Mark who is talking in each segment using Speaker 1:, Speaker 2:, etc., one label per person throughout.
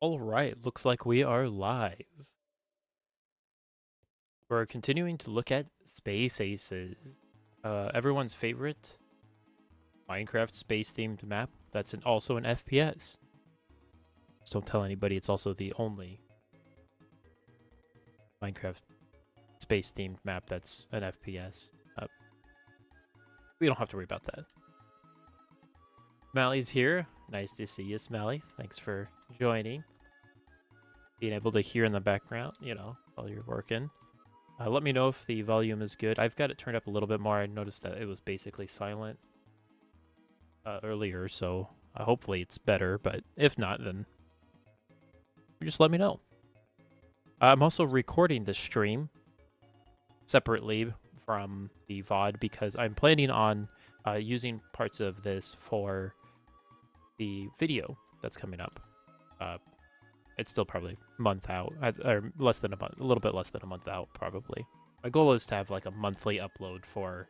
Speaker 1: All right, looks like we are live. We're continuing to look at Space Aces, everyone's favorite Minecraft space-themed map that's also an FPS. Just don't tell anybody it's also the only Minecraft space-themed map that's an FPS. We don't have to worry about that. Smalley's here. Nice to see you, Smalley. Thanks for joining. Being able to hear in the background, while you're working. Let me know if the volume is good. I've got it turned up a little bit more. I noticed that it was basically silent earlier, so hopefully it's better. But if not, then just let me know. I'm also recording this stream separately from the VOD because I'm planning on using parts of this for the video that's coming up. It's still probably a month out, or less than a month, a little bit less than a month out, probably. My goal is to have like a monthly upload for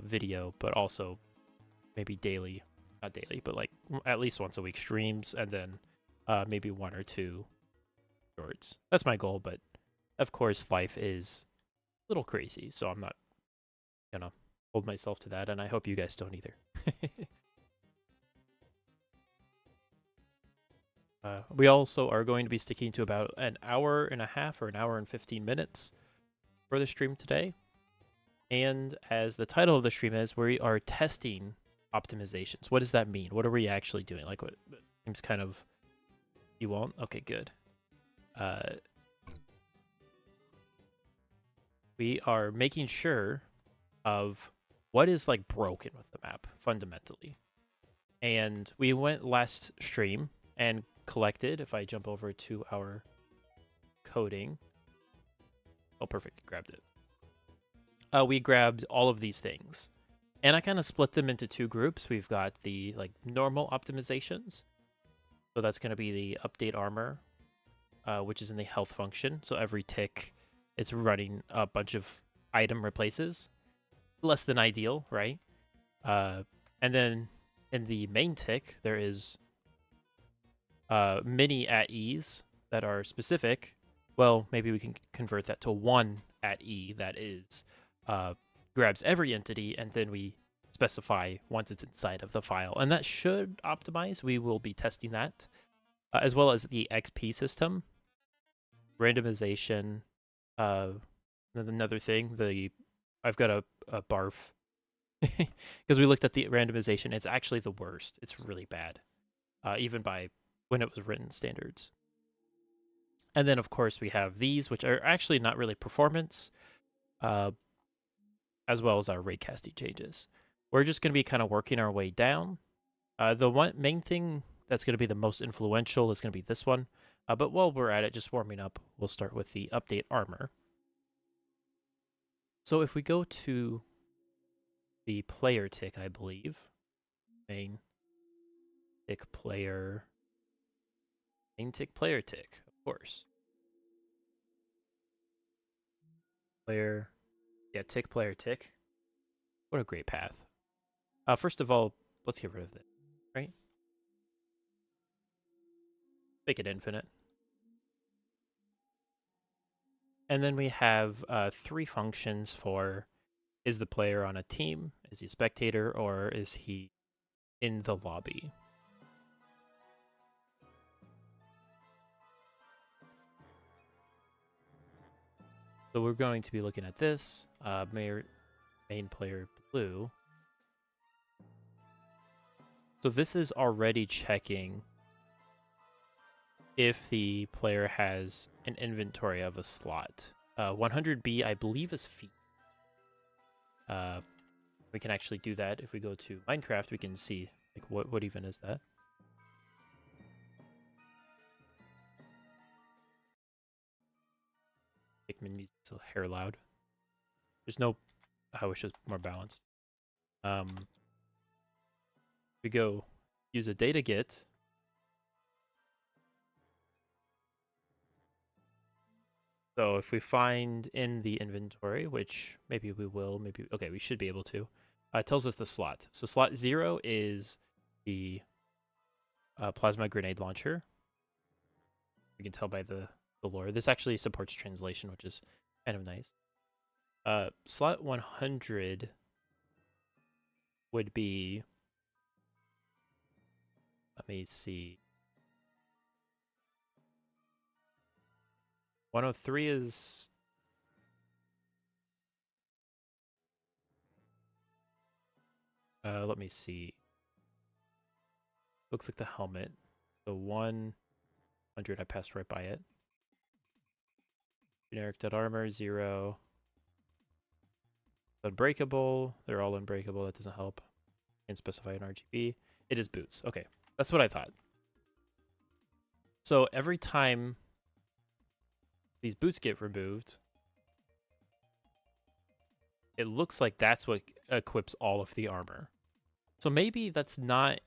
Speaker 1: video, but also maybe daily, not daily, but like at least once a week streams, and then maybe 1 or 2 shorts. That's my goal, but of course life is a little crazy, so I'm not gonna hold myself to that, and I hope you guys don't either. We also are going to be sticking to about an hour and a half or an hour and 15 minutes for the stream today. And as the title of the stream is, we are testing optimizations. What does that mean? What are we actually doing? Like, what seems kind of... You won't? Okay, good. We are making sure of what is, like, broken with the map, fundamentally. And we went last stream and collected, if I jump over to our coding. Oh, perfect. Grabbed it. We grabbed all of these things. And I kind of split them into 2 groups. We've got the like normal optimizations. So that's going to be the update armor, which is in the health function. So every tick, it's running a bunch of item replaces. Less than ideal, right? And then in the main tick, there is many at ease that are specific. Well, maybe we can convert that to 1 at E that is grabs every entity, and then we specify once it's inside of the file. And that should optimize. We will be testing that, as well as the XP system, randomization. Another thing, I've got a barf because we looked at the randomization. It's actually the worst. It's really bad, even by when it was written standards. And then, of course, we have these, which are actually not really performance, as well as our raycasting changes. We're just going to be kind of working our way down. The main thing that's going to be the most influential is going to be this one. But while we're at it, just warming up, we'll start with the update armor. So if we go to the player tick, I believe, main tick player tick, of course. Player, yeah, tick player tick. What a great path. First of all, let's get rid of it, right? Make it infinite. And then we have 3 functions for, is the player on a team? Is he a spectator, or is he in the lobby? So we're going to be looking at this, main player blue. So this is already checking if the player has an inventory of a slot. 100B, I believe, is feet. We can actually do that. If we go to Minecraft, we can see like what even is that. Pikmin music's a hair loud. There's no... I wish it was more balanced. We go use a data get. So if we find in the inventory, which maybe we will, maybe... Okay, we should be able to. It tells us the slot. So slot 0 is the plasma grenade launcher. We can tell by the lore. This actually supports translation, which is kind of nice. Slot 100 would be, let me see. 103 is, let me see. Looks like the helmet. So 100, I passed right by it. Generic dead armor, 0. Unbreakable. They're all unbreakable. That doesn't help. And specify an RGB. It is boots. Okay, that's what I thought. So every time these boots get removed, it looks like that's what equips all of the armor. So maybe that's not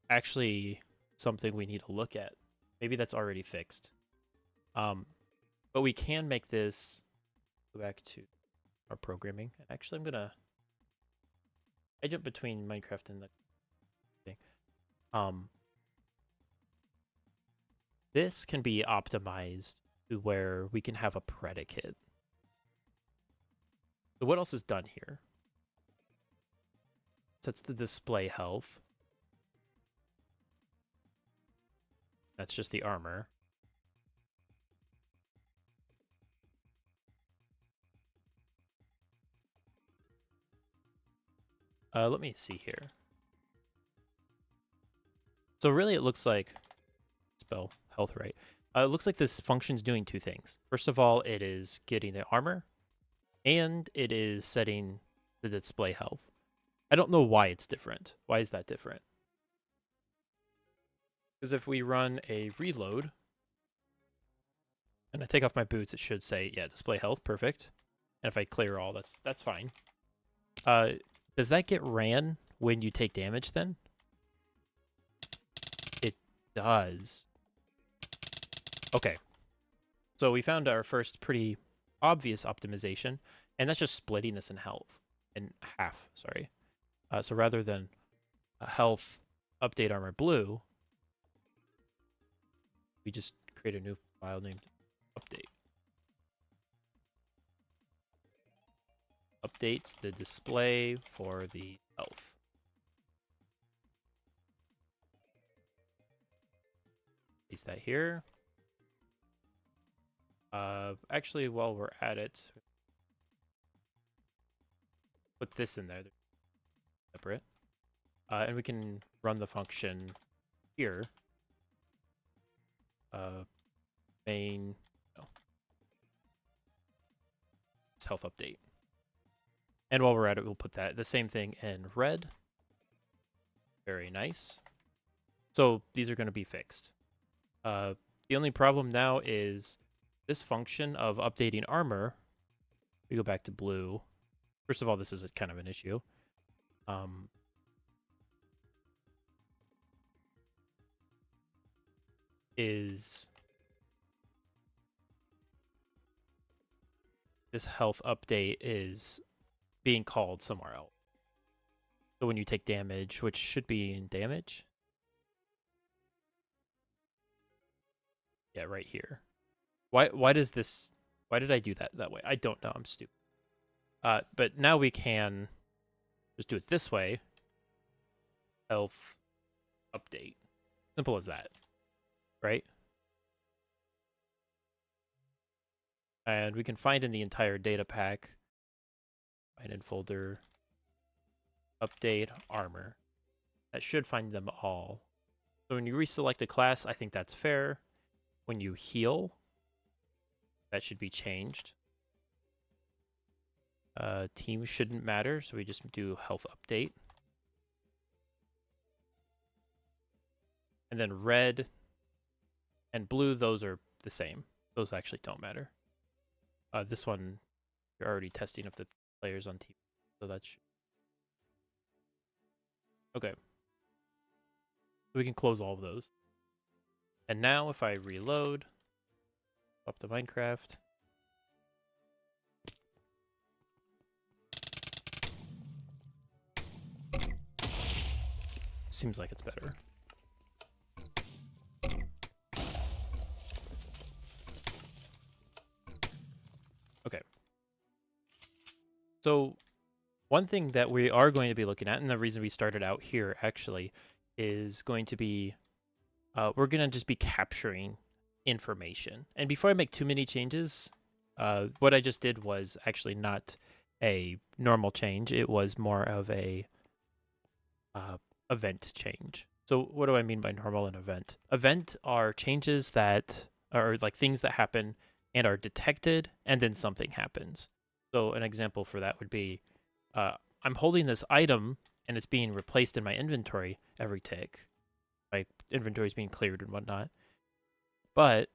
Speaker 1: actually something we need to look at. Maybe that's already fixed. But we can make this, go back to our programming. And actually, I jump between Minecraft and the thing. This can be optimized to where we can have a predicate. So what else is done here? Sets the display health. That's just the armor. Let me see here. So really it looks like, spell health right. It looks like this function's doing two things. First of all, it is getting the armor, and it is setting the display health. I don't know why it's different. Why is that different? Because if we run a reload, and I take off my boots, it should say, yeah, display health, perfect. And if I clear all, that's fine. Does that get ran when you take damage then? It does. Okay. So we found our first pretty obvious optimization, and that's just splitting this in half, sorry. So rather than health update armor blue, we just create a new file named update. Updates the display for the health. Paste that here. Actually, while we're at it, put this in there. They're separate. And we can run the function here. Main, no. It's health update. And while we're at it, we'll put the same thing in red. Very nice. So these are going to be fixed. The only problem now is this function of updating armor. We go back to blue. First of all, this is kind of an issue. Is this health update is being called somewhere else. So when you take damage, which should be in damage. Yeah, right here. Why did I do that way? I don't know, I'm stupid. But now we can just do it this way. Health update. Simple as that. Right? And we can find in the entire data pack, find in folder, update armor. That should find them all. So when you reselect a class, I think that's fair. When you heal, that should be changed. Team shouldn't matter, so we just do health update. And then red and blue, those are the same. Those actually don't matter. This one, you're already testing if the player's on team, so that's okay. So we can close all of those. And now if I reload, up to Minecraft. Seems like it's better. So one thing that we are going to be looking at, and the reason we started out here actually, is going to be we're going to just be capturing information. And before I make too many changes, what I just did was actually not a normal change. It was more of a event change. So what do I mean by normal and event? Event are changes that are like things that happen and are detected, and then something happens. So an example for that would be uh, I'm holding this item and it's being replaced in my inventory every tick. My inventory is being cleared and whatnot, but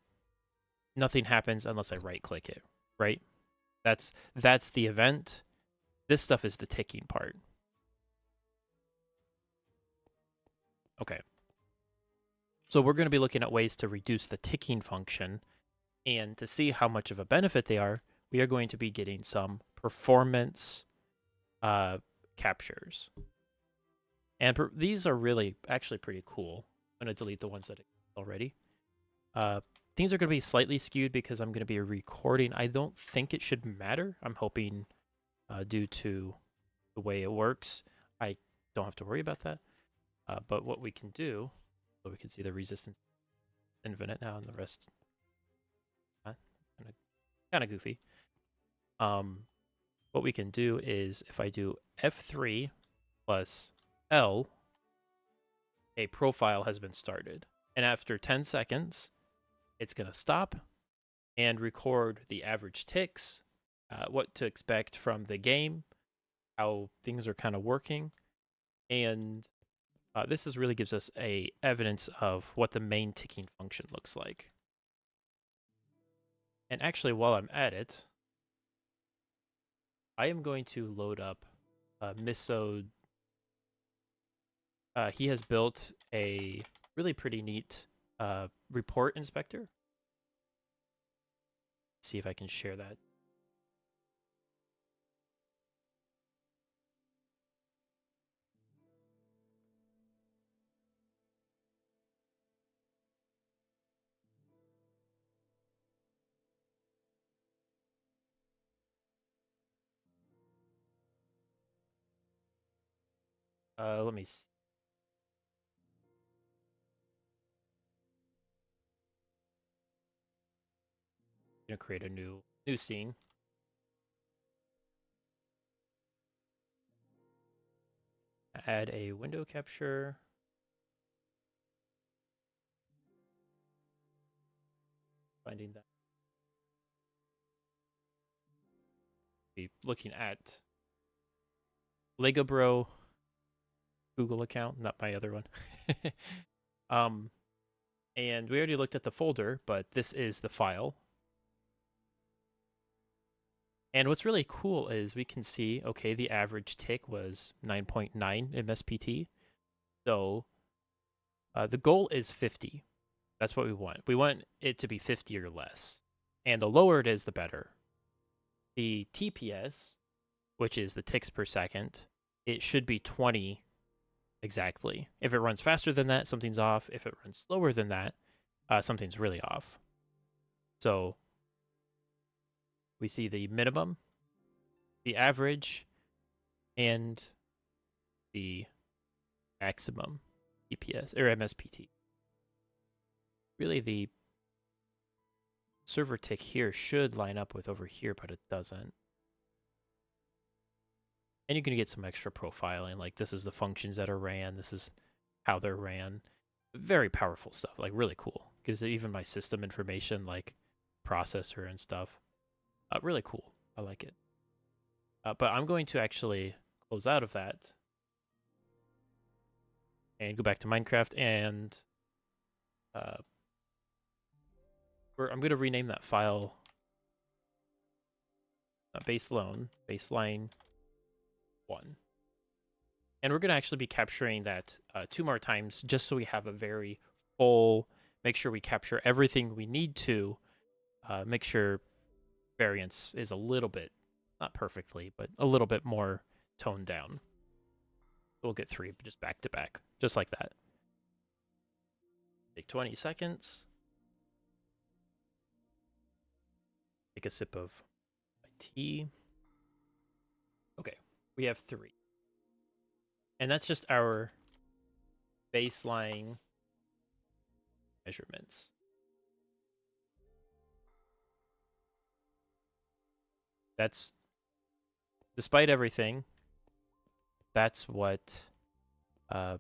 Speaker 1: nothing happens unless I right click it, right? That's the event. This stuff is the ticking part. Okay. So we're going to be looking at ways to reduce the ticking function, and to see how much of a benefit they are, we are going to be getting some performance captures. And these are really actually pretty cool. I'm going to delete the ones that already. Things are going to be slightly skewed because I'm going to be recording. I don't think it should matter. I'm hoping due to the way it works, I don't have to worry about that. But what we can do, so we can see the resistance infinite now and the rest kind of goofy. What we can do is if I do F3 plus L, a profile has been started. And after 10 seconds, it's going to stop and record the average ticks, what to expect from the game, how things are kind of working. And this really gives us a evidence of what the main ticking function looks like. And actually, while I'm at it, I am going to load up Miso. He has built a really pretty neat report inspector. See if I can share that. Let me create a new scene. Add a window capture. Finding that. Be looking at Lego Bro Google account, not my other one. And we already looked at the folder, but this is the file. And what's really cool is we can see, okay, the average tick was 9.9 MSPT. So the goal is 50. That's what we want. We want it to be 50 or less. And the lower it is, the better. The TPS, which is the ticks per second, it should be 20 exactly. If it runs faster than that, something's off. If it runs slower than that, something's really off. So we see the minimum, the average, and the maximum TPS or MSPT. Really, the server tick here should line up with over here, but it doesn't. And you can get some extra profiling, like this is the functions that are ran, this is how they're ran. Very powerful stuff, like really cool. Gives even my system information, like processor and stuff. Really cool. I like it. But I'm going to actually close out of that and go back to Minecraft, and I'm going to rename that file baseline 1. And we're going to actually be capturing that 2 more times just so we have a very full, make sure we capture everything we need to, make sure variance is a little bit, not perfectly, but a little bit more toned down. We'll get 3 just back to back, just like that. Take 20 seconds. Take a sip of my tea. we have 3. And that's just our baseline measurements. That's, despite everything, that's what, how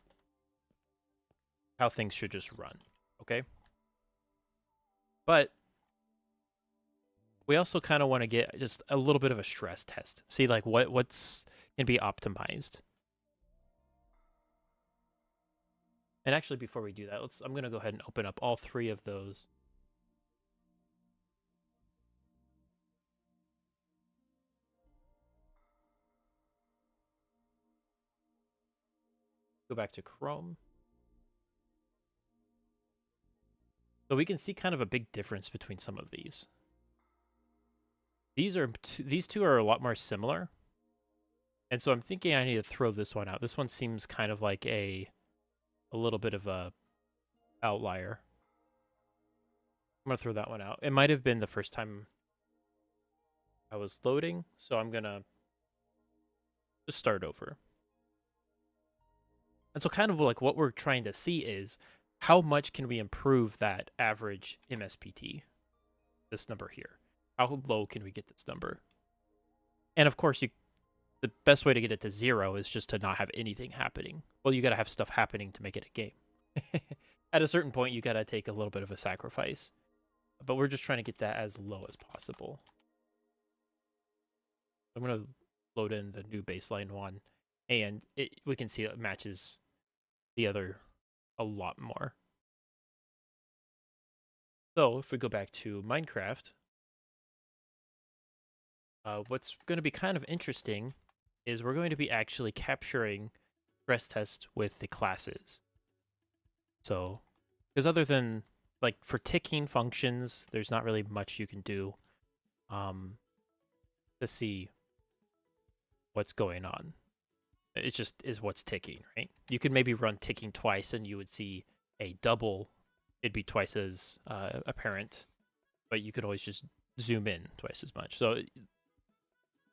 Speaker 1: things should just run, okay? But we also kind of want to get just a little bit of a stress test. See, like, what's can be optimized. And actually, before we do that, I'm going to go ahead and open up all 3 of those. Go back to Chrome. So we can see kind of a big difference between some of these. These two are a lot more similar. And so I'm thinking I need to throw this one out. This one seems kind of like a little bit of a outlier. I'm going to throw that one out. It might have been the first time I was loading, so I'm going to just start over. And so kind of like what we're trying to see is how much can we improve that average MSPT, this number here? How low can we get this number? And of course, the best way to get it to 0 is just to not have anything happening. Well, you got to have stuff happening to make it a game. At a certain point, you got to take a little bit of a sacrifice. But we're just trying to get that as low as possible. I'm going to load in the new baseline one. And we can see it matches the other a lot more. So if we go back to Minecraft, what's going to be kind of interesting is we're going to be actually capturing stress tests with the classes. So, because other than, like, for ticking functions, there's not really much you can do to see what's going on. It just is what's ticking, right? You could maybe run ticking twice and you would see a double. It'd be twice as apparent, but you could always just zoom in twice as much. So,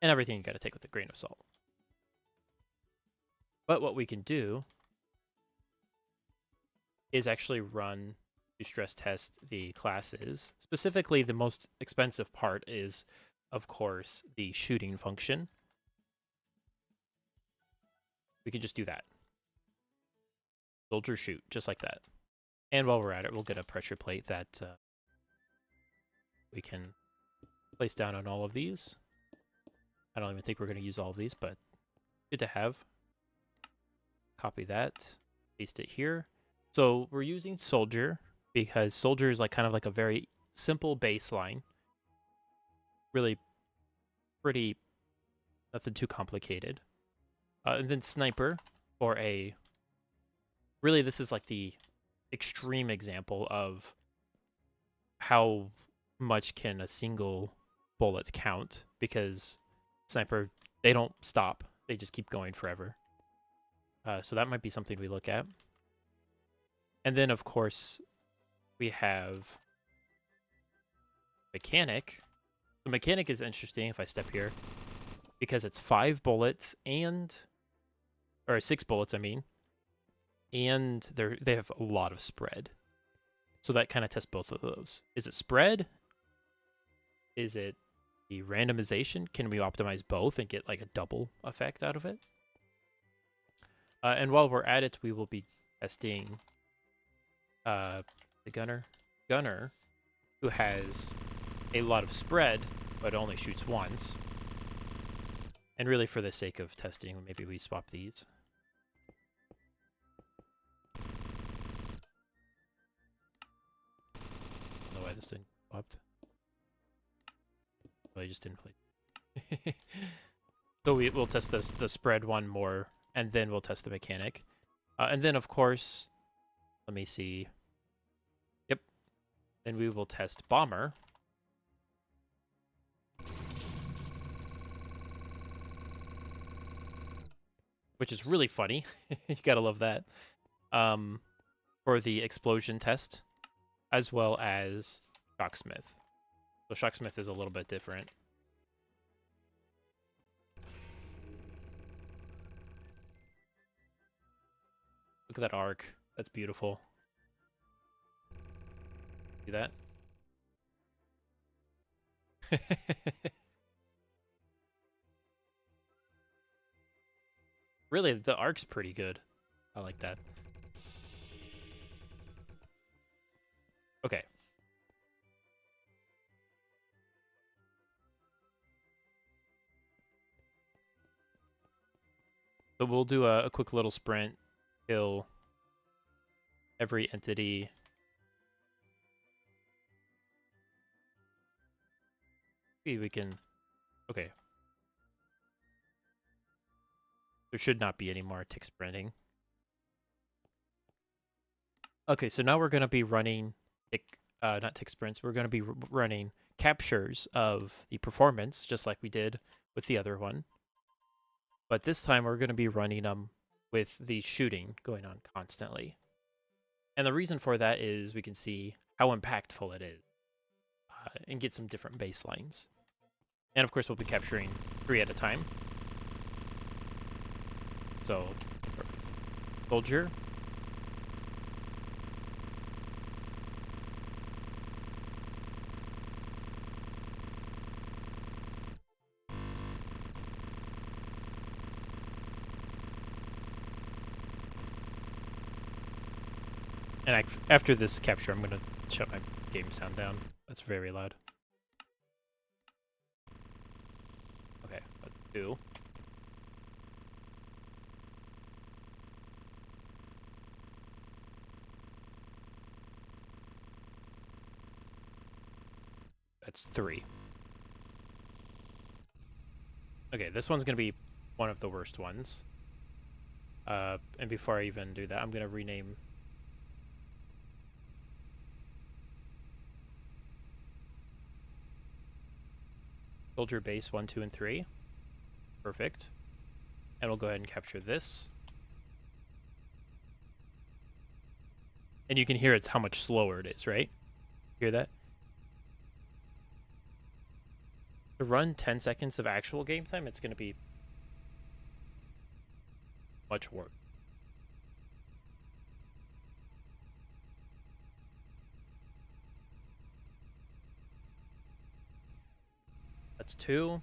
Speaker 1: and everything you got to take with a grain of salt. But what we can do is actually run to stress test the classes. Specifically, the most expensive part is, of course, the shooting function. We can just do that. Soldier shoot, just like that. And while we're at it, we'll get a pressure plate that we can place down on all of these. I don't even think we're going to use all of these, but good to have. Copy that, paste it here. So we're using soldier because soldier is like kind of like a very simple baseline. Really pretty, nothing too complicated. And then sniper for a, really this is like the extreme example of how much can a single bullet count, because sniper, they don't stop. They just keep going forever. So that might be something we look at. And then, of course, we have mechanic. The mechanic is interesting if I step here, because it's 5 bullets or 6 bullets, I mean, and they have a lot of spread. So that kind of tests both of those. Is it spread? Is it the randomization? Can we optimize both and get like a double effect out of it? And while we're at it, we will be testing the gunner, who has a lot of spread, but only shoots once. And really, for the sake of testing, maybe we swap these. I don't know why this didn't swapped. Well, I just didn't play. So we'll test the spread one more, and then we'll test the mechanic. And then, of course, let me see. Yep. Then we will test bomber. Which is really funny. You gotta love that. For the explosion test, as well as Shocksmith. So Shocksmith is a little bit different. Look at that arc. That's beautiful. See that? Really, the arc's pretty good. I like that. Okay. So we'll do a quick little sprint, kill every entity. Maybe we can... Okay. There should not be any more tick sprinting. Okay, so now we're going to be running not tick sprints. We're going to be running captures of the performance, just like we did with the other one. But this time we're going to be running them with the shooting going on constantly. And the reason for that is we can see how impactful it is and get some different baselines. And of course, we'll be capturing 3 at a time. So, soldier. And after this capture, I'm going to shut my game sound down. That's very loud. Okay, let's do. That's 3. Okay, this one's going to be one of the worst ones. And before I even do that, I'm going to rename... Soldier base 1, 2, and 3. Perfect. And we'll go ahead and capture this. And you can hear how much slower it is, right? Hear that? To run 10 seconds of actual game time, it's going to be much work. That's 2.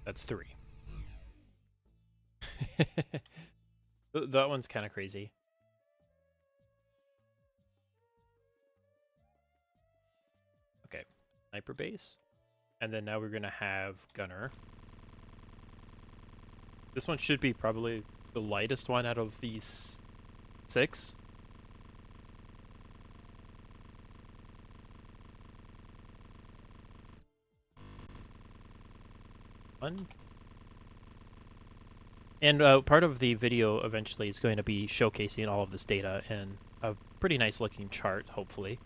Speaker 1: That's 3. That one's kind of crazy. Okay, sniper base. And then now we're going to have gunner. This one should be probably the lightest one out of these 6. One. And part of the video eventually is going to be showcasing all of this data in a pretty nice looking chart, hopefully.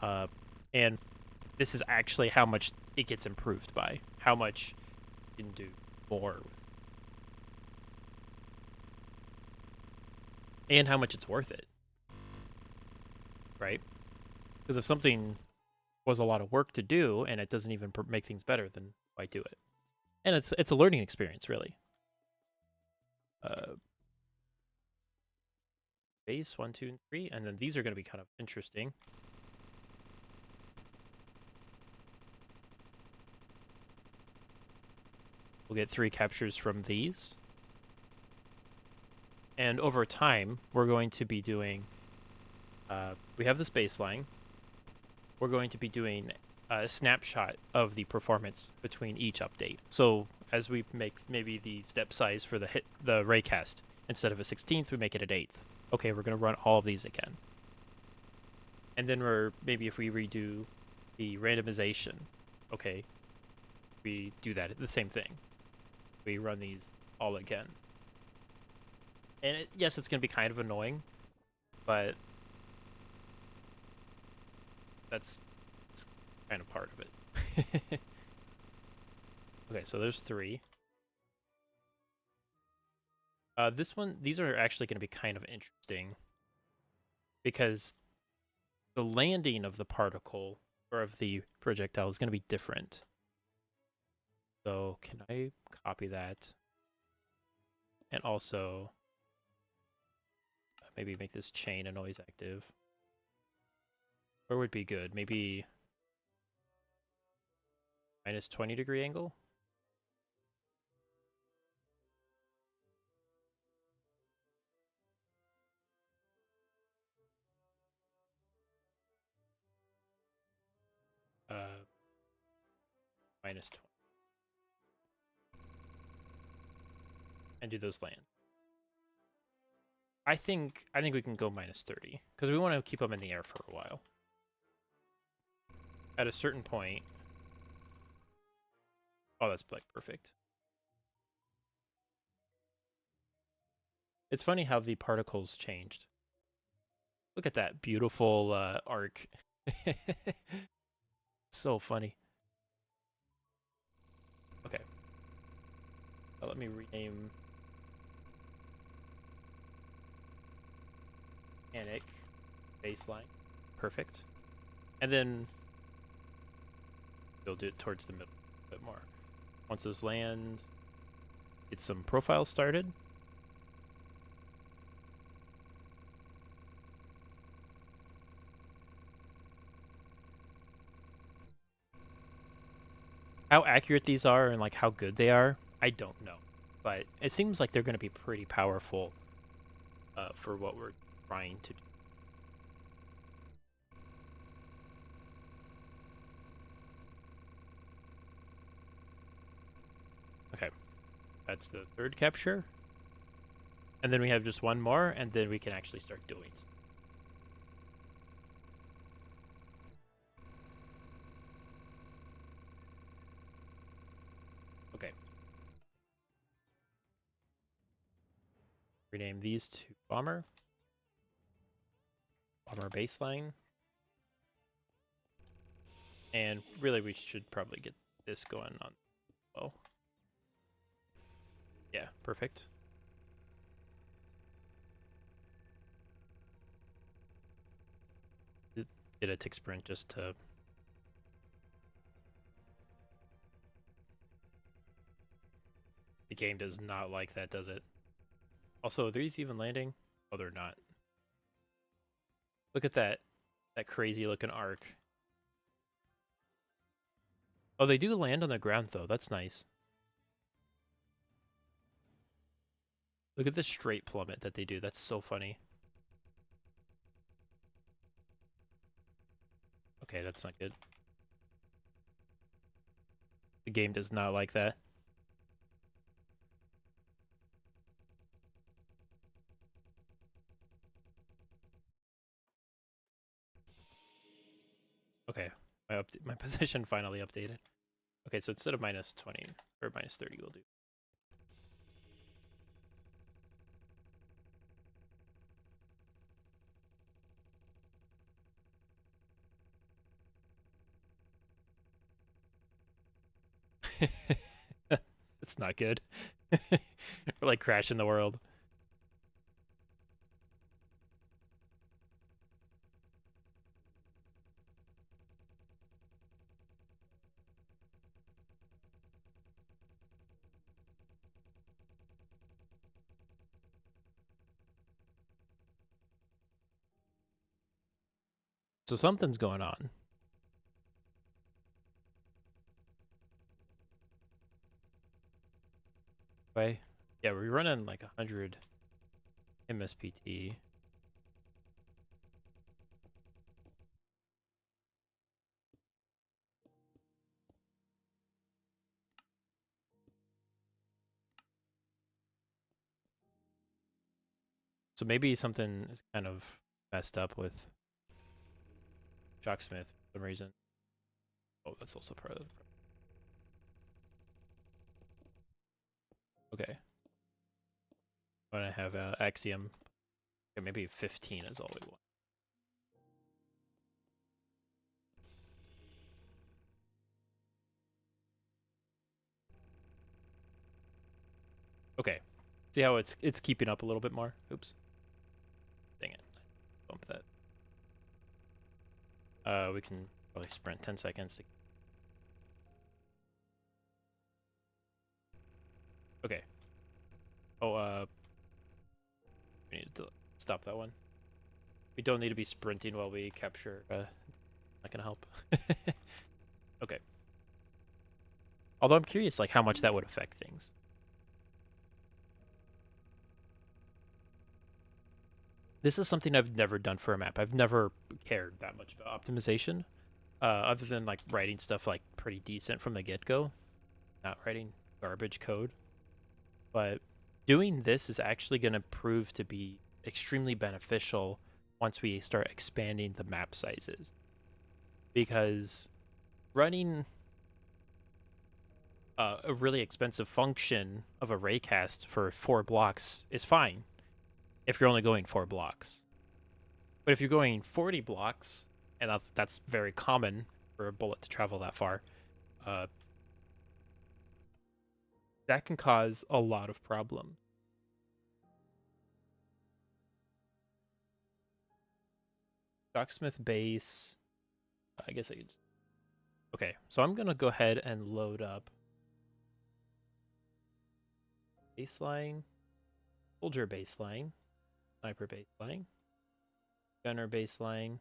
Speaker 1: And this is actually how much it gets improved by. How much you can do more with. And how much it's worth it. Right? Because if something was a lot of work to do and it doesn't even make things better, then why do it? And it's a learning experience, really. Base 1, 2, and 3, and then these are going to be kind of interesting. We'll get 3 captures from these. And over time, we're going to be doing... we have this baseline. We're going to be doing a snapshot of the performance between each update. So as we make maybe the step size for the raycast, instead of a 16th, we make it an 8th. Okay, we're going to run all of these again. And then maybe if we redo the randomization, okay, we do that, the same thing. We run these all again. And yes, it's going to be kind of annoying, but that's kind of part of it. Okay, so there's 3. These are actually going to be kind of interesting because the landing of the particle or of the projectile is going to be different. So can I copy that? And also maybe make this chain a noise active. Where would be good? Maybe minus 20-degree angle? Minus 20. And do those land? I think we can go minus 30 because we want to keep them in the air for a while. At a certain point, oh, that's like perfect. It's funny how the particles changed. Look at that beautiful arc. So funny. Okay. Let me rename mechanic baseline. Perfect. And then build it towards the middle a bit more. Once those land, get some profiles started. How accurate these are and like how good they are, I don't know. But it seems like they're going to be pretty powerful for what we're trying to do. Okay, that's the third capture. And then we have just one more, and then we can actually start doing stuff. Okay. Rename these to bomber. Bomber baseline. And really, we should probably get this going on. Oh. Yeah, perfect. Did a tick sprint just to... The game does not like that, does it? Also, are these even landing? Oh, they're not. Look at that crazy looking arc. Oh, they do land on the ground, though. That's nice. Look at the straight plummet that they do. That's so funny. Okay, that's not good. The game does not like that. Okay, my position finally updated. Okay, so instead of minus 20 or minus 30, we'll do. It's not good. We're like crashing the world. So something's going on. Okay. Yeah, we're running like 100 MSPT. So maybe something is kind of messed up with Shocksmith for some reason. Oh, that's also part of the problem. Okay. When I have Axiom, okay, maybe 15 is all we want. Okay. See how it's keeping up a little bit more? Oops. Dang it. Bump that. We can probably sprint 10 seconds. Okay. Oh, we need to stop that one. We don't need to be sprinting while we capture. Not gonna help. Okay. Although I'm curious, like, how much that would affect things. This is something I've never done for a map. I've never cared that much about optimization, other than, like, writing stuff, like, pretty decent from the get-go. Not writing garbage code. But doing this is actually going to prove to be extremely beneficial once we start expanding the map sizes. Because running a really expensive function of a raycast for 4 blocks is fine if you're only going 4 blocks. But if you're going 40 blocks, and that's very common for a bullet to travel that far, that can cause a lot of problems. Docksmith base. I guess I could just... Okay, so I'm going to go ahead and load up baseline, soldier baseline, sniper baseline, gunner baseline,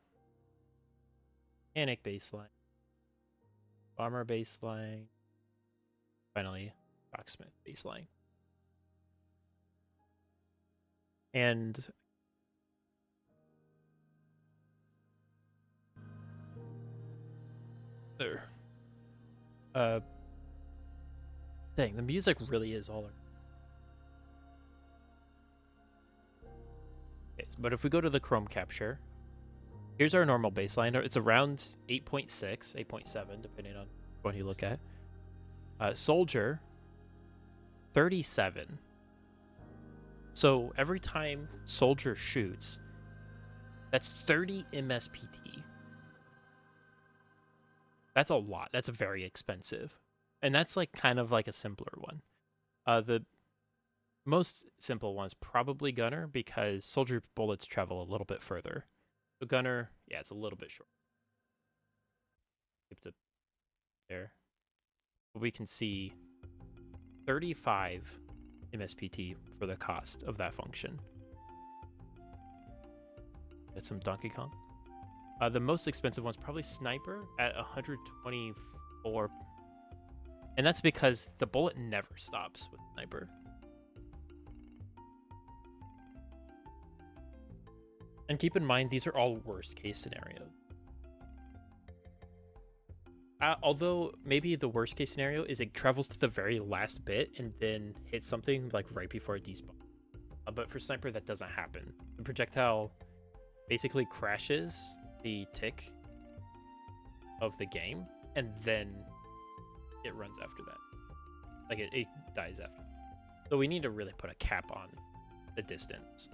Speaker 1: mechanic baseline, bomber baseline, finally, Docksmith baseline. And there. Dang, the music really is all. Okay, but if we go to the Chrome capture, here's our normal baseline. It's around 8.6, 8.7, depending on what you look at. Soldier, 37. So every time soldier shoots, that's 30 MSPT. That's a lot. That's very expensive. And that's like kind of like a simpler one. The most simple one is probably gunner, because soldier bullets travel a little bit further. So gunner, yeah, it's a little bit short. Skip to there. But we can see 35 MSPT for the cost of that function. That's some Donkey Kong. The most expensive one's probably sniper at 124. And that's because the bullet never stops with sniper. And keep in mind, these are all worst case scenarios. Although maybe the worst case scenario is it travels to the very last bit and then hits something like right before it despawns. But for sniper, that doesn't happen. The projectile basically crashes the tick of the game, and then it runs after that. Like it dies after. So we need to really put a cap on the distance.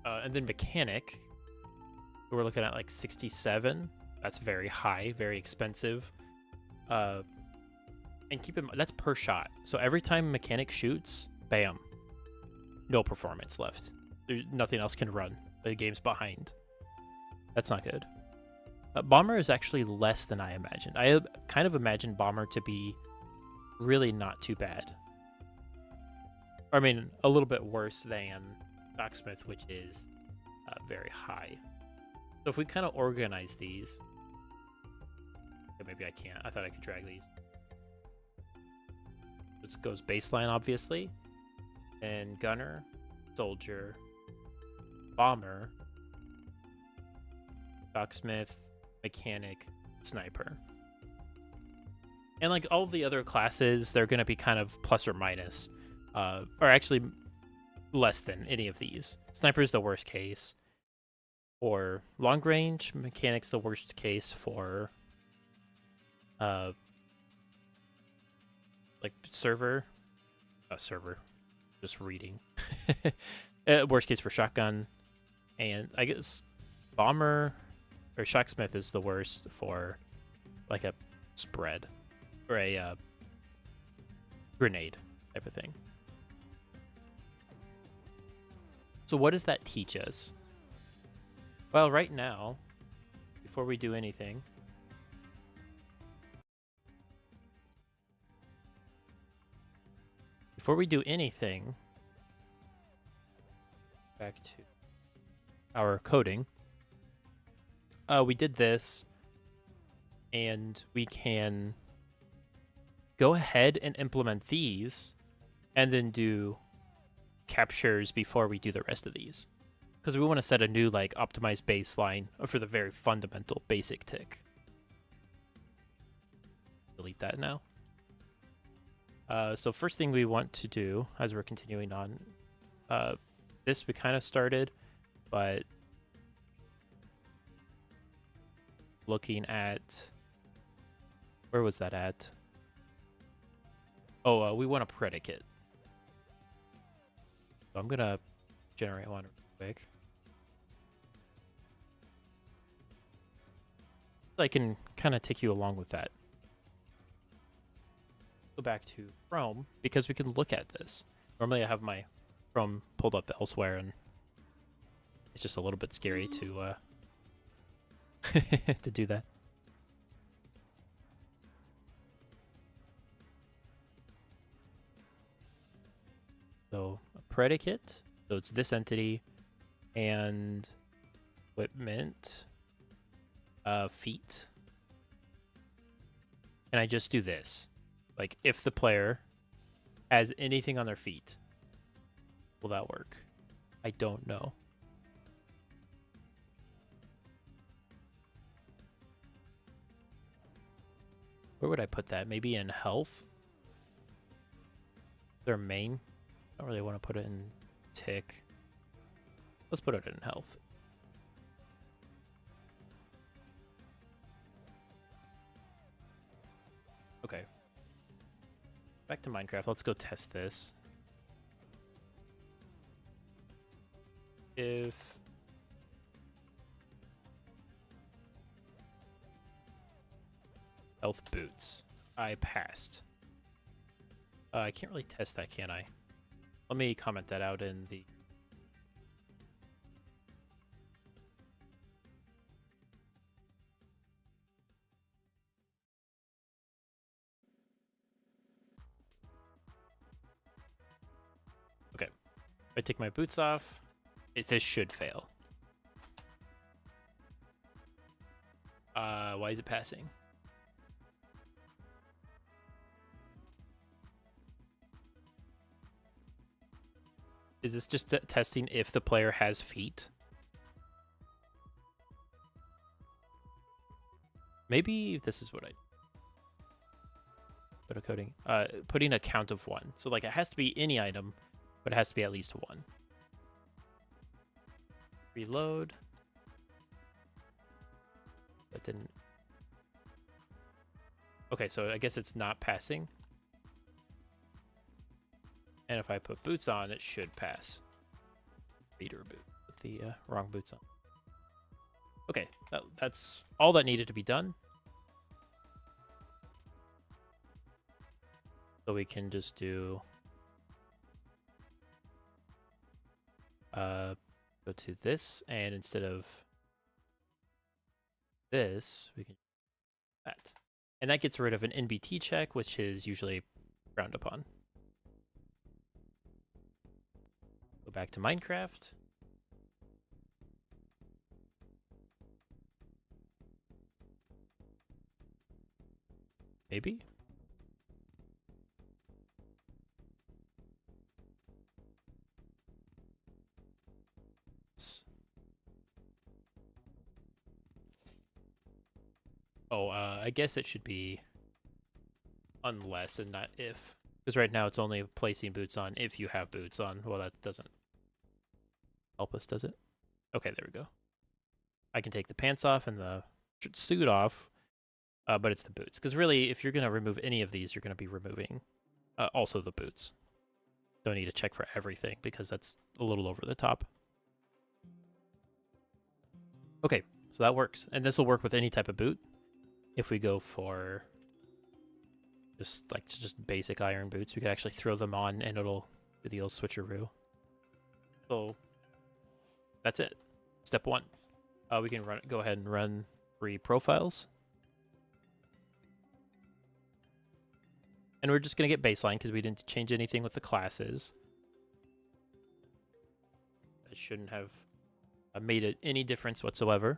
Speaker 1: And then mechanic, we're looking at like 67. That's very high, very expensive. And keep in mind, that's per shot. So every time mechanic shoots, bam, no performance left. There's nothing else can run. The game's behind. That's not good. Bomber is actually less than I imagined. I kind of imagined Bomber to be really not too bad. I mean, a little bit worse than Docksmith, which is very high. So if we kind of organize these... Maybe I can't. I thought I could drag these. This goes baseline, obviously. And gunner, soldier, bomber, Docksmith, mechanic, sniper. And like all the other classes, they're going to be kind of plus or minus. Or actually less than any of these. Sniper's the worst case. For long range, mechanic's the worst case for like server, just reading. Worst case for shotgun, and I guess bomber or shocksmith is the worst for like a spread or a grenade type of thing. So what does that teach us? Well, right now, before we do anything, back to our coding. We did this, and we can go ahead and implement these, and then do captures before we do the rest of these. Because we want to set a new, like, optimized baseline for the very fundamental basic tick. Delete that now. So first thing we want to do, as we're continuing on, this we kind of started, but looking at, where was that at? Oh, we want a predicate. So I'm gonna generate one real quick. I can kind of take you along with that. Go back to Chrome, because we can look at this. Normally I have my Chrome pulled up elsewhere, and it's just a little bit scary to to do that. So a predicate, so it's this entity, and equipment, feet. And I just do this. Like, if the player has anything on their feet, will that work? I don't know. Where would I put that? Maybe in health? Their main? I don't really want to put it in tick. Let's put it in health. Okay. Back to Minecraft. Let's go test this. If health boots, I passed. I can't really test that, can I? Let me comment that out in the... Okay. If I take my boots off, this should fail. Why is it passing? Is this just testing if the player has feet? Maybe this is what I... Put a coding. Putting a count of 1. So, like, it has to be any item, but it has to be at least 1. Reload. That didn't... Okay, so I guess it's not passing. And if I put boots on, it should pass. Reader boot. Put the wrong boots on. Okay, that's all that needed to be done. So we can just do... go to this, and instead of this, we can do that. And that gets rid of an NBT check, which is usually frowned upon. Go back to Minecraft. Maybe? Oh, I guess it should be unless and not if. Because right now it's only placing boots on if you have boots on. Well, that doesn't help us, does it? Okay, there we go. I can take the pants off and the suit off, but it's the boots. Because really, if you're going to remove any of these, you're going to be removing also the boots. Don't need to check for everything because that's a little over the top. Okay, so that works. And this will work with any type of boot. If we go for just basic iron boots, we could actually throw them on and it'll do the old switcheroo. So that's it. Step 1. We can go ahead and run 3 profiles. And we're just going to get baseline because we didn't change anything with the classes. That shouldn't have made any difference whatsoever.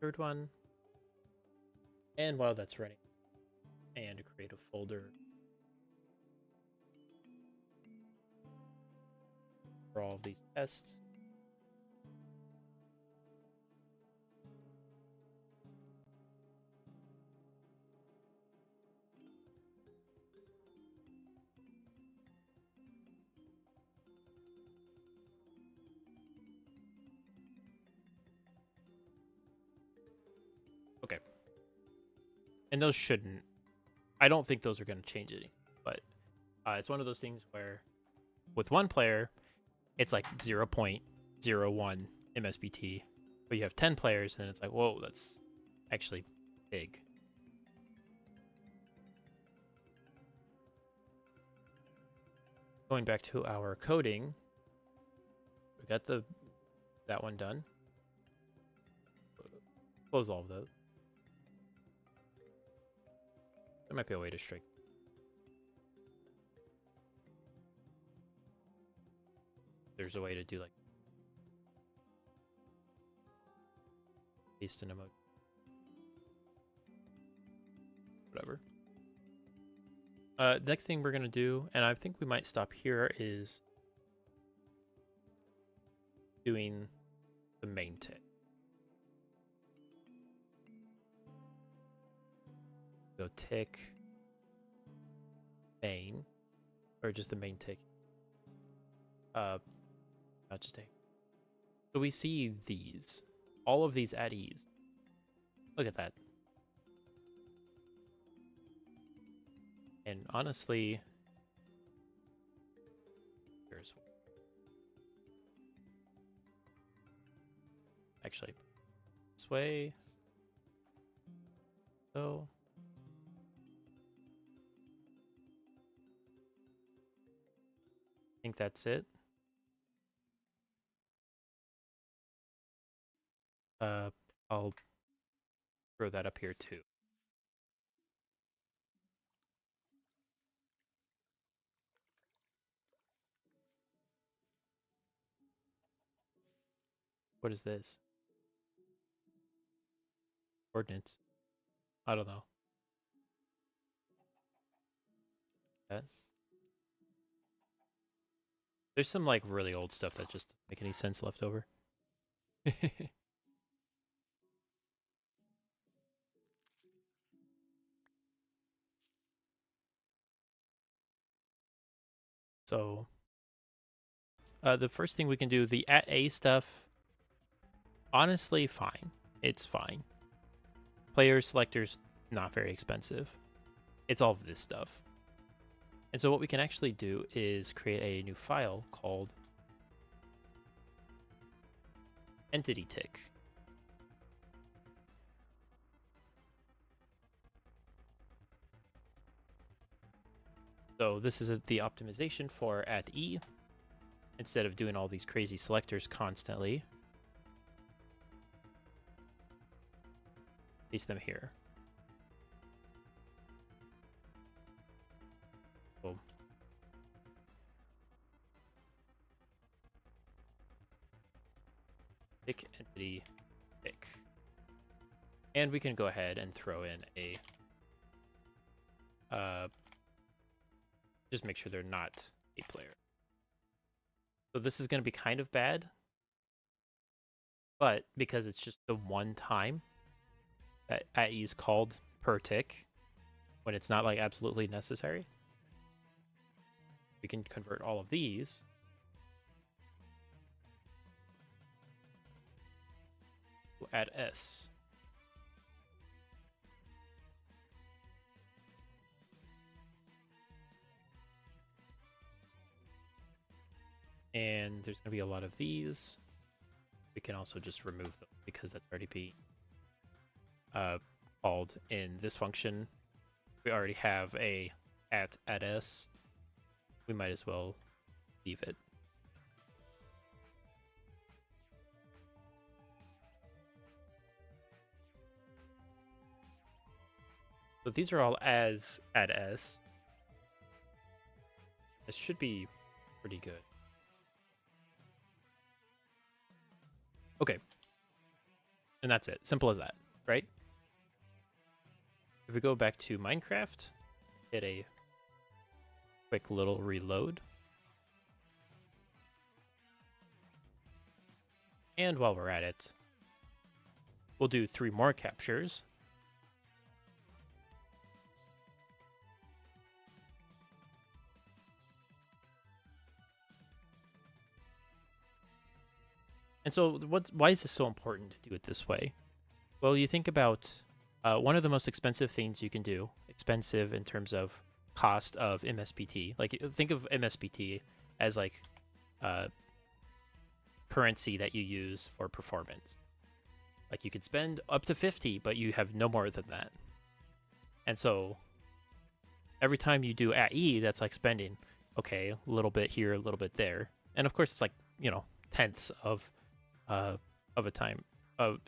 Speaker 1: Third one. And while that's running, and create a folder for all of these tests. Okay. And those shouldn't, I don't think those are going to change anything, but it's one of those things where with one player, it's like 0.01 MSBT, but you have 10 players and it's like, whoa, that's actually big. Going back to our coding, we got that one done. Close all of those. There might be a way to strike. There's a way to do like paste an emoji. Whatever. Next thing we're gonna do, and I think we might stop here, is doing the main tick. Go tick main, or just the main tick. Not just a. So we see these, all of these at ease. Look at that. And honestly, here's actually this way. So I think that's it. I'll throw that up here too. What is this? Coordinates. I don't know. That. There's some like really old stuff that just doesn't make any sense left over. So the first thing we can do, the at A stuff, honestly, fine. It's fine. Player selectors, not very expensive. It's all of this stuff. And so what we can actually do is create a new file called entity tick. So this is the optimization for at E. Instead of doing all these crazy selectors constantly, paste them here. Boom. Tick entity tick. And we can go ahead and throw in a just make sure they're not a player. So this is going to be kind of bad, but because it's just the one time that at E is called per tick, when it's not like absolutely necessary, we can convert all of these to at S. And there's going to be a lot of these. We can also just remove them because that's already be called in this function. We already have a at s. We might as well leave it. So these are all as at s. This should be pretty good. Okay. And that's it. Simple as that, right? If we go back to Minecraft, hit a quick little reload. And while we're at it, we'll do 3 more captures. And so why is this so important to do it this way? Well, you think about one of the most expensive things you can do, expensive in terms of cost of MSBT. Like, think of MSBT as like currency that you use for performance. Like, you could spend up to 50, but you have no more than that. And so every time you do at E, that's like spending, okay, a little bit here, a little bit there. And of course, it's like, you know, tenths of a time,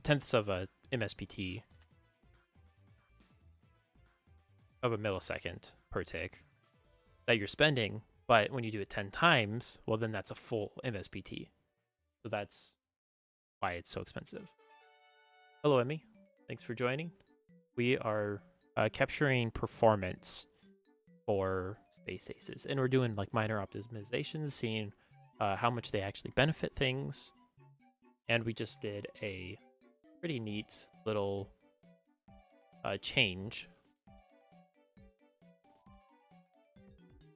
Speaker 1: tenths of a MSBT of a millisecond per tick that you're spending. But when you do it 10 times, well, then that's a full MSBT. So that's why it's so expensive. Hello, Emmy. Thanks for joining. We are capturing performance for space aces, and we're doing like minor optimizations, seeing how much they actually benefit things. And we just did a pretty neat little change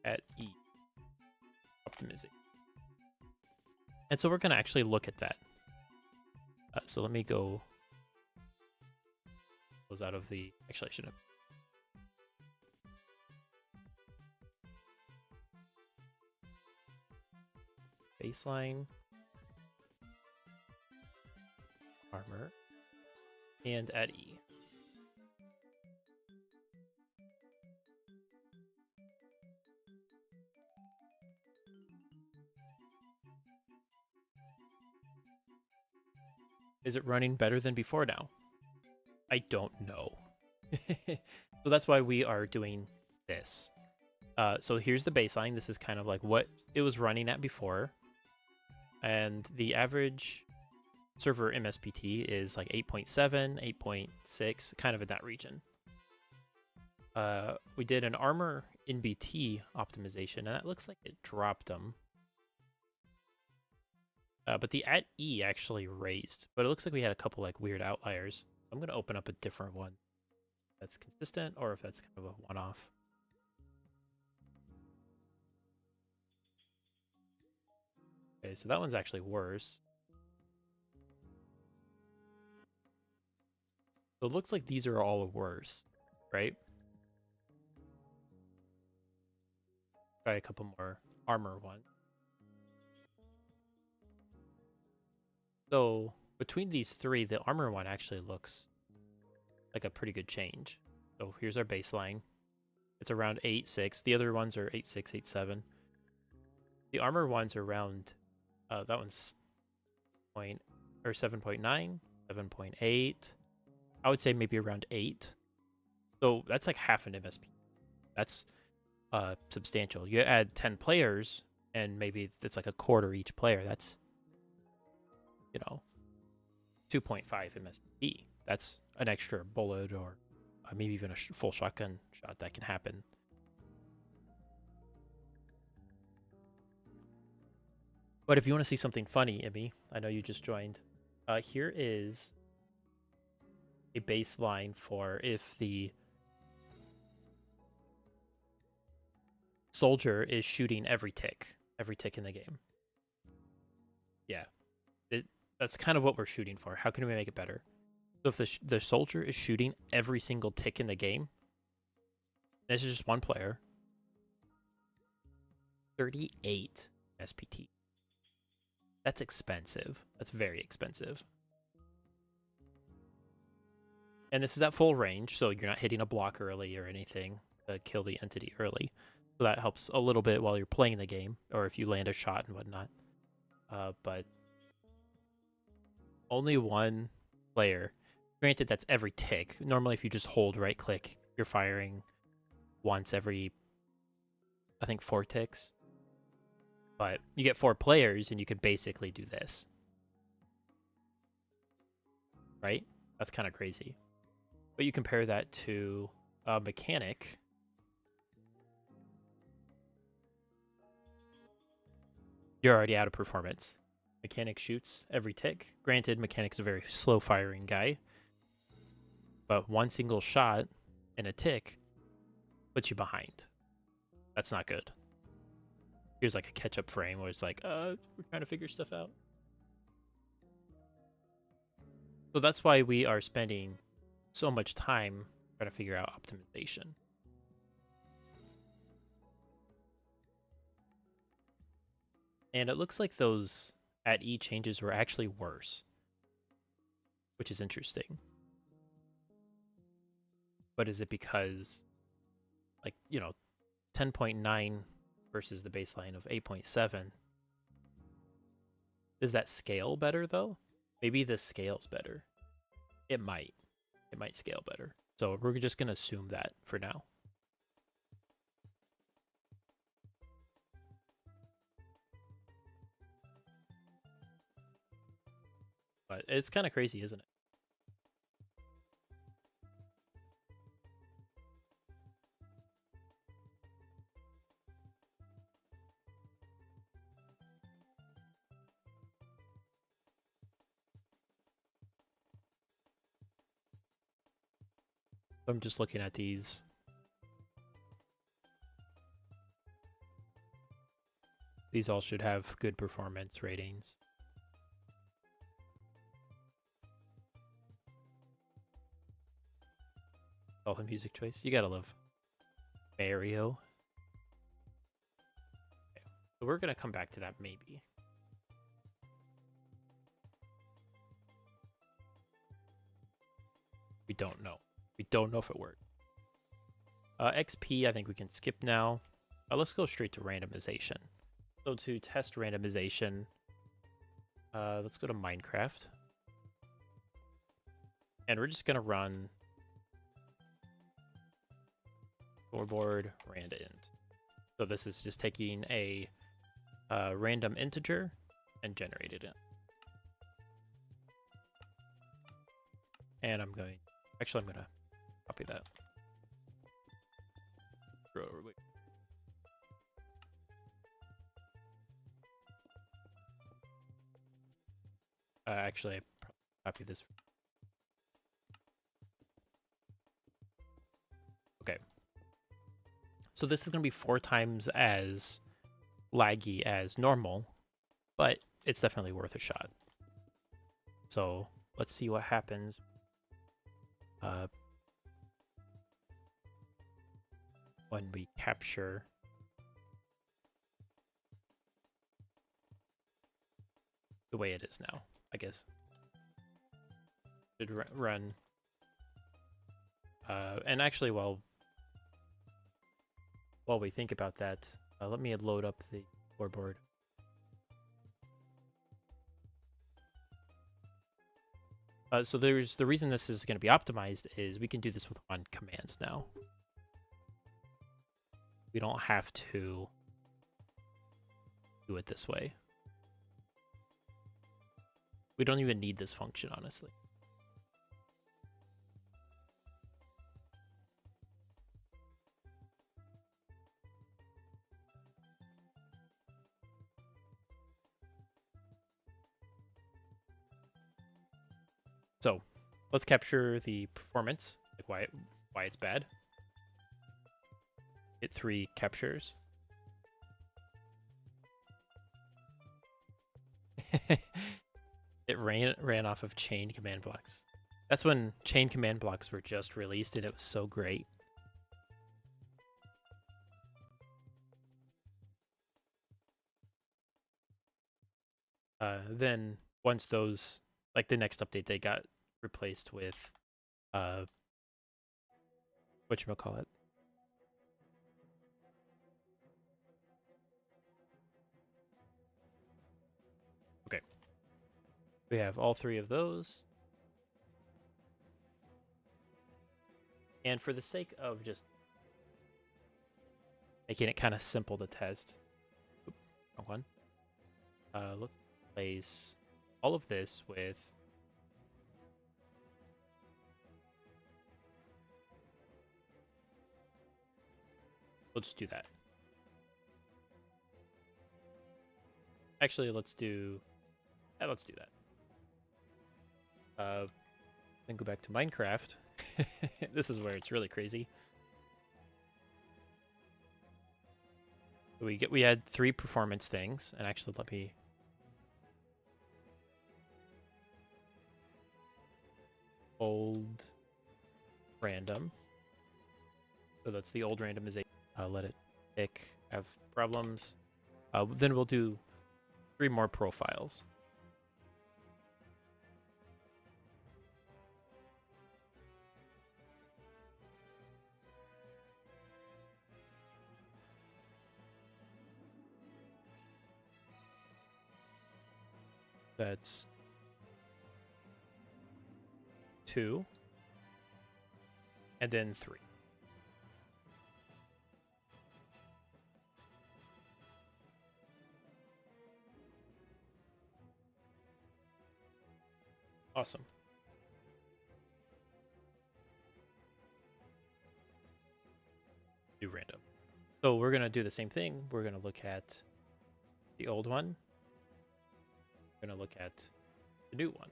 Speaker 1: at E optimization. And so we're going to actually look at that. So let me go close out of the, actually I should have. Baseline. Armor. And at E. Is it running better than before now? I don't know. So that's why we are doing this. So here's the baseline. This is kind of like what it was running at before. And the average server MSBT is like 8.7, 8.6, kind of in that region. We did an armor NBT optimization, and that looks like it dropped them. But the at E actually raised, but it looks like we had a couple like weird outliers. I'm going to open up a different one that's consistent, or if that's kind of a one-off. Okay, so that one's actually worse. So it looks like these are all worse, right? Try a couple more armor ones. So between these 3, the armor one actually looks like a pretty good change. So here's our baseline. It's around 8.6. The other ones are 8.6, 8.7. The armor ones are around, that one's 7.9, 7.8. I would say maybe around 8. So that's like half an MSP. That's substantial. You add 10 players, and maybe it's like a quarter each player. That's, you know, 2.5 MSP. That's an extra bullet, or maybe even a full shotgun shot that can happen. But if you want to see something funny, Emmy, I know you just joined. Here is a baseline for if the soldier is shooting every tick in the game. Yeah, that's kind of what we're shooting for. How can we make it better? So if the soldier is shooting every single tick in the game, this is just one player, 38 SPT. That's expensive. That's very expensive. And this is at full range, so you're not hitting a block early or anything to kill the entity early. So that helps a little bit while you're playing the game, or if you land a shot and whatnot. But only one player. Granted, that's every tick. Normally, if you just hold right click, you're firing once every, I think, 4 ticks. But you get 4 players, and you can basically do this. Right? That's kind of crazy. But you compare that to a mechanic. You're already out of performance. Mechanic shoots every tick. Granted, Mechanic's a very slow firing guy. But one single shot in a tick puts you behind. That's not good. Here's like a catch-up frame where it's like, we're trying to figure stuff out. So that's why we are spending so much time trying to figure out optimization. And it looks like those at E changes were actually worse, which is interesting. But is it because, like, 10.9 versus the baseline of 8.7? Does that scale better, though? Maybe this scales better. It might. It might scale better. So we're just going to assume that for now. But it's kind of crazy, isn't it? I'm just looking at these. These all should have good performance ratings. All the music choice. You gotta love Mario. Okay. So we're gonna come back to that maybe. We don't know. We don't know if it worked. XP, I think we can skip now. Let's go straight to randomization. So to test randomization, let's go to Minecraft. And we're just going to run scoreboard randint. So this is just taking a random integer and generated it. And I'm going to copy that. Actually, I copy this. Okay. So this is going to be 4 times as laggy as normal, but it's definitely worth a shot. So let's see what happens. When we capture the way it is now, I guess. Should run. And actually, while we think about that, let me load up the scoreboard. So there's the reason this is going to be optimized is we can do this with 1 commands now. We don't have to do it this way. We don't even need this function, honestly. So let's capture the performance, like why it's bad. Hit 3 captures. It ran off of chain command blocks. That's when chain command blocks were just released and it was so great. Then once those, like the next update, they got replaced with whatchamacallit. Okay. We have all three of those. And for the sake of just making it kind of simple to test, wrong one. Let's replace all of this with we'll just do that. Actually, let's do that. Then go back to Minecraft. This is where it's really crazy. We had 3 performance things, and actually let me old random. So that's the old random is let it pick, have problems. Then we'll do 3 more profiles. That's 2. And then 3. Awesome. Do random. So we're going to do the same thing. We're going to look at the old one. We're going to look at the new one.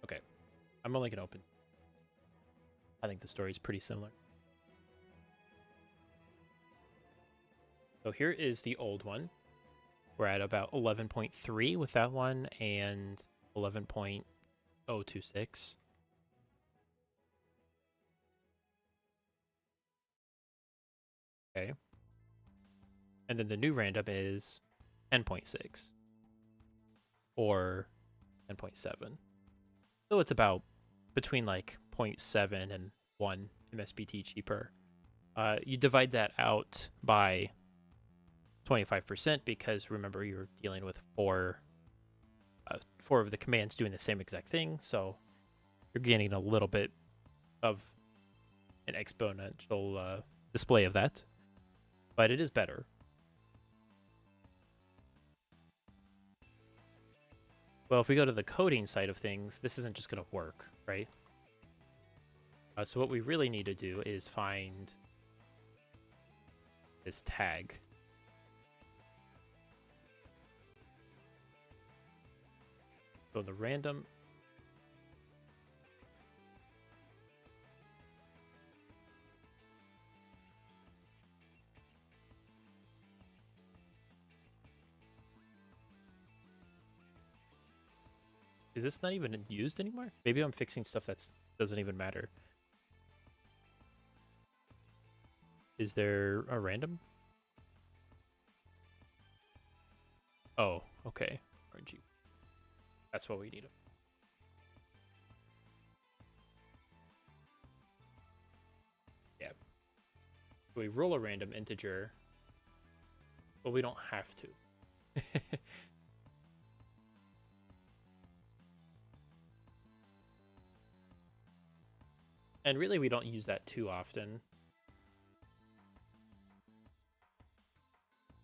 Speaker 1: Okay. I'm only going to open. I think the story is pretty similar. So here is the old one. We're at about 11.3 with that one and 11.026. Okay. And then the new random is 10.6 or 10.7. So it's about between like 0.7 and 1 MSBT cheaper. You divide that out by 25% because remember you're dealing with 4 of the commands doing the same exact thing, so you're gaining a little bit of an exponential display of that, but it is better. Well, if we go to the coding side of things, this isn't just going to work, right? So what we really need to do is find this tag. So the random. Is this not even used anymore? Maybe I'm fixing stuff that doesn't even matter. Is there a random? Oh, okay. RNG. That's what we need. Yeah. We roll a random integer, but we don't have to. And really, we don't use that too often.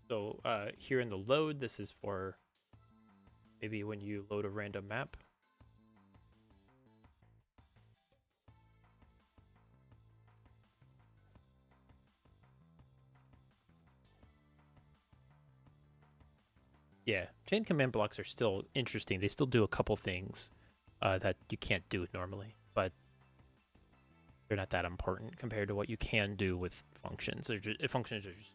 Speaker 1: So here in the load, this is for maybe when you load a random map. Yeah, chain command blocks are still interesting. They still do a couple things that you can't do normally, but they're not that important compared to what you can do with functions. Functions are just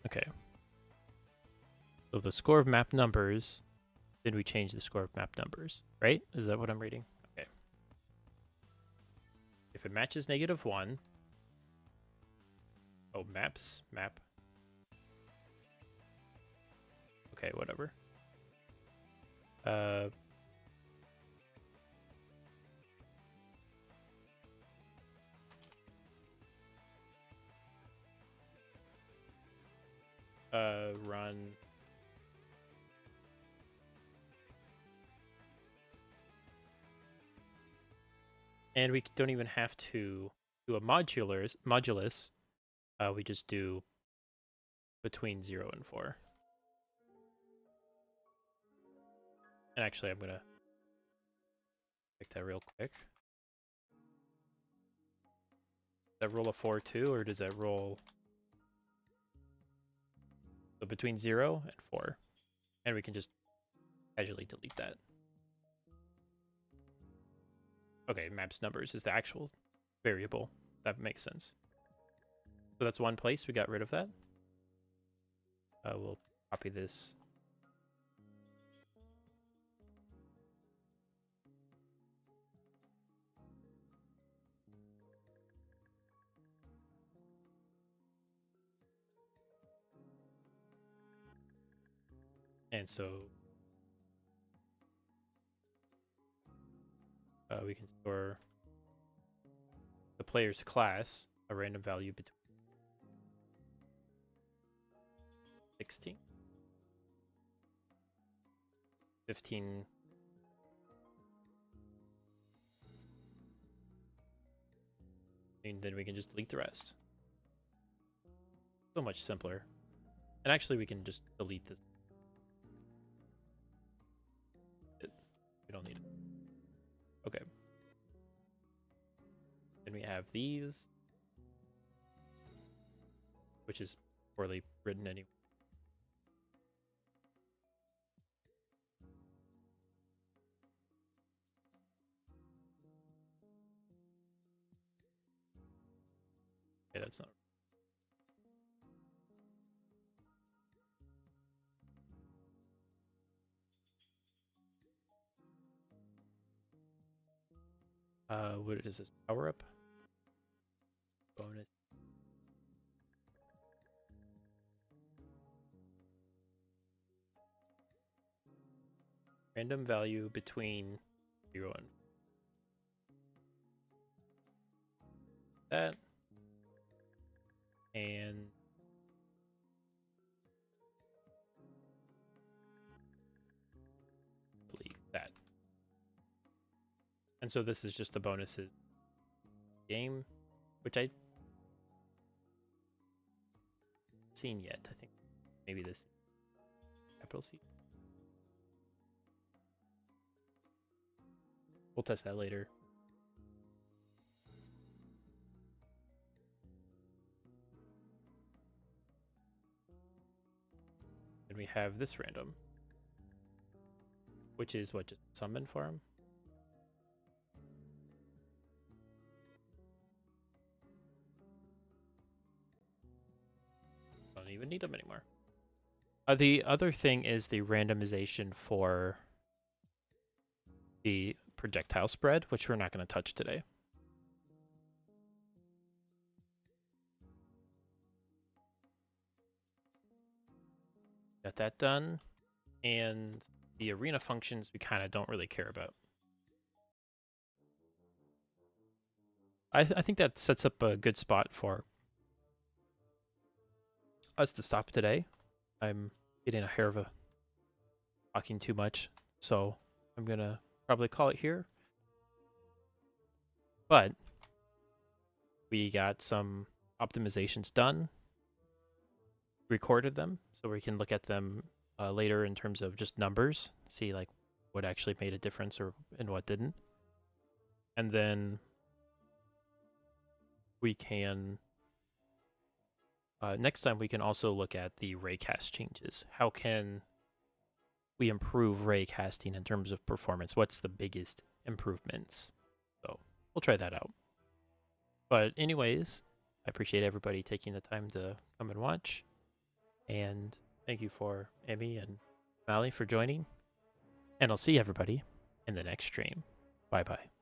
Speaker 1: okay. So the score of map numbers, then we change the score of map numbers, right? Is that what I'm reading? Okay. it matches -1... Oh, maps? Map. Okay, whatever. Run. And we don't even have to do a modulus. We just do between 0 and 4. And actually, I'm gonna check that real quick. Does that roll a 4 too, or does that roll... So between 0 and 4. And we can just casually delete that. Okay, maps numbers is the actual variable. That makes sense. So that's one place. We got rid of that. We'll copy this. And so we can store the player's class, a random value between 16, 15, and then we can just delete the rest. So much simpler. And actually, we can just delete this. We don't need it. Okay. Then we have these, which is poorly written anyway. Okay, that's not. What is this? Power up? Bonus. Random value between 0 and that. And delete that. And so this is just the bonuses game, which I seen yet. I think maybe this capital C. We'll test that later. And we have this random, which is what, just summon farm? Don't even need them anymore. The other thing is the randomization for the projectile spread, which we're not going to touch today. Got that done. And the arena functions we kind of don't really care about. I think that sets up a good spot for us to stop today. I'm getting a hair of a talking too much, so I'm going to probably call it here. But we got some optimizations done, recorded them, so we can look at them later in terms of just numbers, see like what actually made a difference and what didn't. And then we can, next time we can also look at the raycast changes. How can we improve raycasting in terms of performance? What's the biggest improvements? So we'll try that out. But anyways, I appreciate everybody taking the time to come and watch. And thank you for Emmy and Mally for joining. And I'll see everybody in the next stream. Bye-bye.